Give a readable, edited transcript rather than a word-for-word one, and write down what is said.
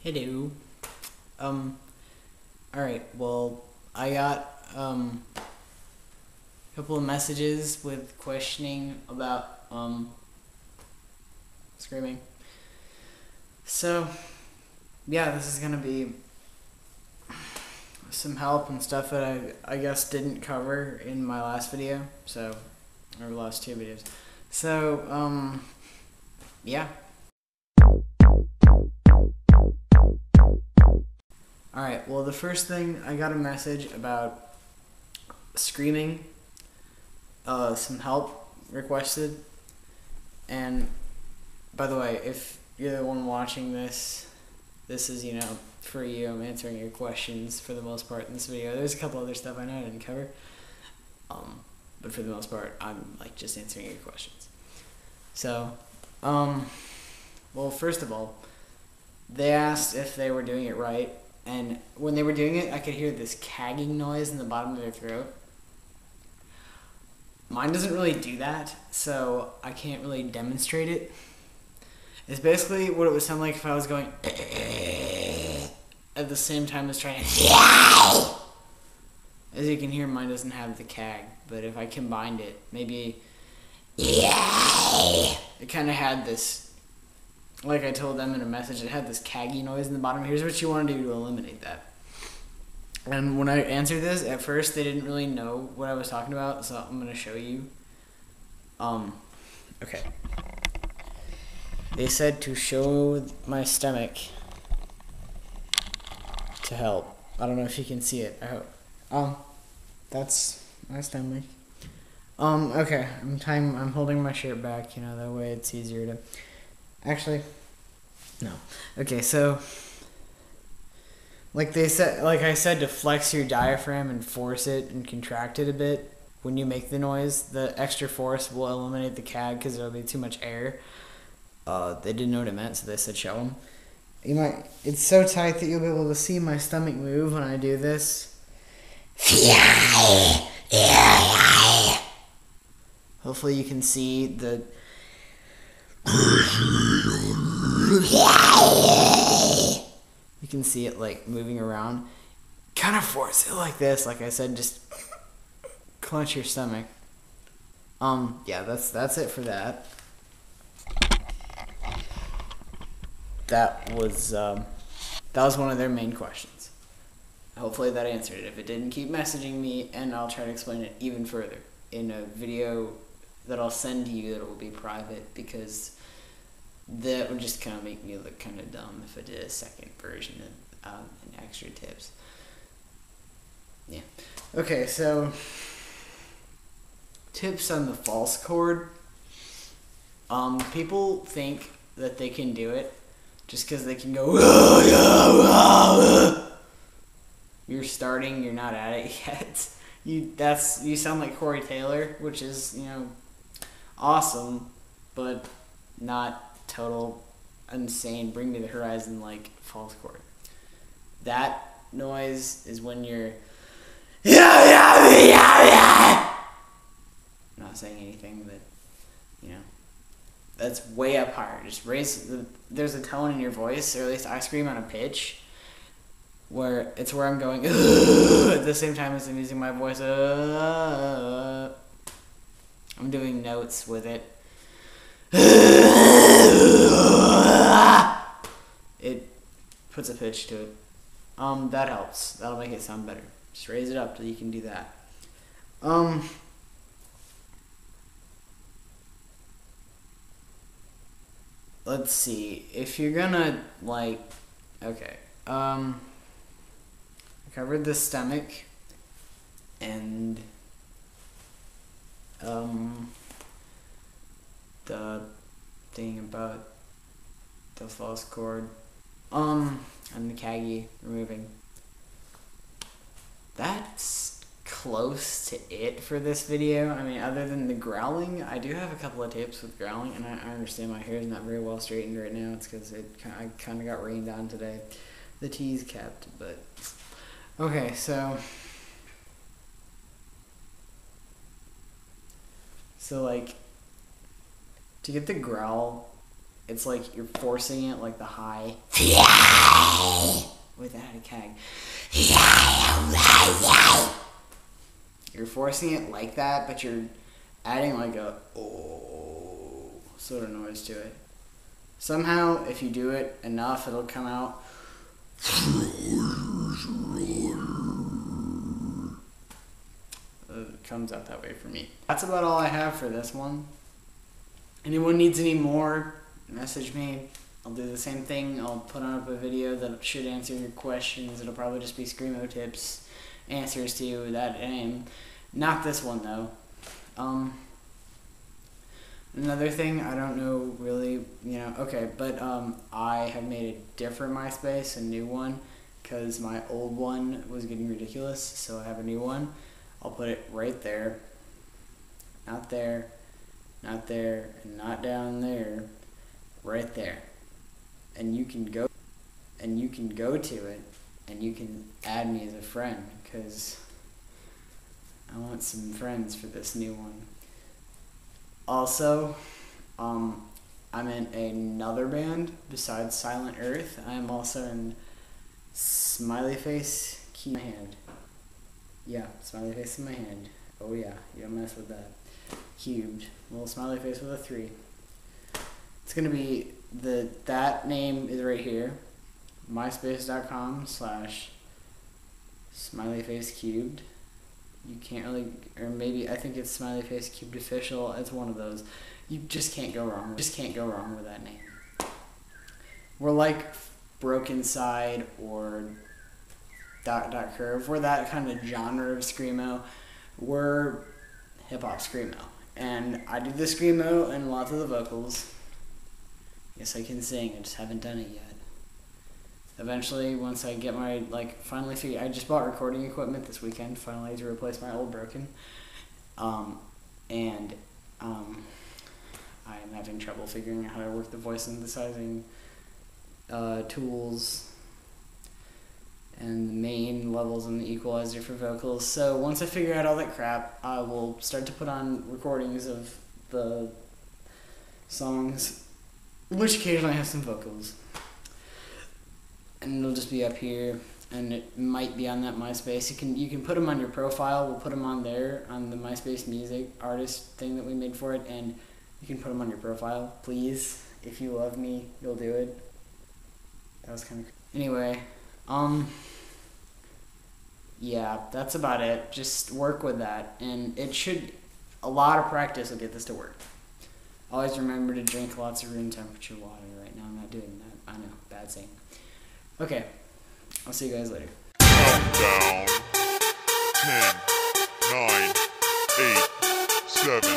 Hello. Alright, well, I got, a couple of messages with questioning about, screaming. So, yeah, this is gonna be some help and stuff that I guess didn't cover in my last video, or last two videos. So, yeah. Alright, well, the first thing, I got a message about screaming, some help requested, and by the way, if you're the one watching this, this is, for you. I'm answering your questions for the most part in this video. There's a couple other stuff I know I didn't cover, but for the most part, I'm, just answering your questions. So, well, first of all, they asked if they were doing it right. And when they were doing it, I could hear this cagging noise in the bottom of their throat. Mine doesn't really do that, so I can't really demonstrate it. It's basically what it would sound like if I was going at the same time as trying to. As you can hear, mine doesn't have the cag, but if I combined it, maybe it kind of had this. Like I told them in a message, it had this caggy noise in the bottom. Here's what you want to do to eliminate that. And when I answered this, at first they didn't really know what I was talking about, so I'm going to show you. Okay. They said to show my stomach to help. I don't know if you can see it. I hope. That's my stomach. Okay. I'm holding my shirt back, that way it's easier to. Actually, no. Okay, so like I said, to flex your diaphragm and force it and contract it a bit when you make the noise, the extra force will eliminate the cag because there'll be too much air. They didn't know what it meant, so they said show them. It's so tight that you'll be able to see my stomach move when I do this. Hopefully you can see the. You can see it moving around. Kind of force it like this, like I said, just clench your stomach. Yeah, that's it for that. That was one of their main questions. Hopefully that answered it. If it didn't, keep messaging me and I'll try to explain it even further in a video that I'll send to you that will be private, because that would just kind of make me look kind of dumb if I did a second version of and extra tips. Yeah. Okay, so tips on the false chord. People think that they can do it just because they can go. You're starting. You're not at it yet. You sound like Corey Taylor, which is awesome, but not total insane bring me the horizon false chord. That noise is when you're not saying anything, but that's way up higher. Just raise there's a tone in your voice, or at least I scream on a pitch where I'm going at the same time as I'm using my voice. I'm doing notes with it. It puts a pitch to it. That helps. That'll make it sound better. Just raise it up till you can do that. Let's see. If you're gonna okay. I covered the stomach and the thing about the false chord, and the caggy removing. That's close to it for this video. Other than the growling, I do have a couple of tips with growling, and I understand my hair is not very well straightened right now. It's because I kind of got rained on today. The tea's kept, but okay, so to get the growl, it's like you're forcing it, like the high. without a CAG. You're forcing it like that, but you're adding like a oh sort of noise to it. Somehow, if you do it enough, it'll come out. It comes out that way for me. That's about all I have for this one. Anyone needs any more, message me. I'll do the same thing. I'll put up a video that should answer your questions. It'll probably just be Screamo tips, answers to that name. Not this one though. Another thing, I don't know really, okay, but I have made a different MySpace, a new one, because my old one was getting ridiculous, so I have a new one. I'll put it right there, not there, not there, and not down there, right there. And you can go to it, and you can add me as a friend, because I want some friends for this new one. Also, I'm in another band besides Silent Earth. I am also in Smiley Face Key in my hand. Yeah, smiley face in my hand. Oh yeah, you don't mess with that. Cubed. Little smiley face with a 3. It's gonna be that name is right here. myspace.com/smileyfacecubed. You can't really, or maybe I think it's Smiley Face Cubed Official. It's one of those. You just can't go wrong. Just can't go wrong with that name. We're like Broken Side or Curve. We're that kind of genre of Screamo. We're hip hop Screamo. And I do the Screamo and lots of the vocals. Yes, I can sing. I just haven't done it yet. Eventually, once I get my, finally figure, I just bought recording equipment this weekend, finally, to replace my old broken. I am having trouble figuring out how to work the voice synthesizing tools and the main levels and the equalizer for vocals. So once I figure out all that crap, I will start to put on recordings of the songs, which occasionally have some vocals. And it'll just be up here, and it might be on that MySpace. You can put them on your profile. We'll put them on there on the MySpace music artist thing that we made for it, and you can put them on your profile. Please, if you love me, you'll do it. That was kind of anyway. Yeah, that's about it. Just work with that, and a lot of practice will get this to work. Always remember to drink lots of room temperature water. Right now, I'm not doing that. I know, bad saying. Okay, I'll see you guys later. Countdown. 10, 9, 8, 7,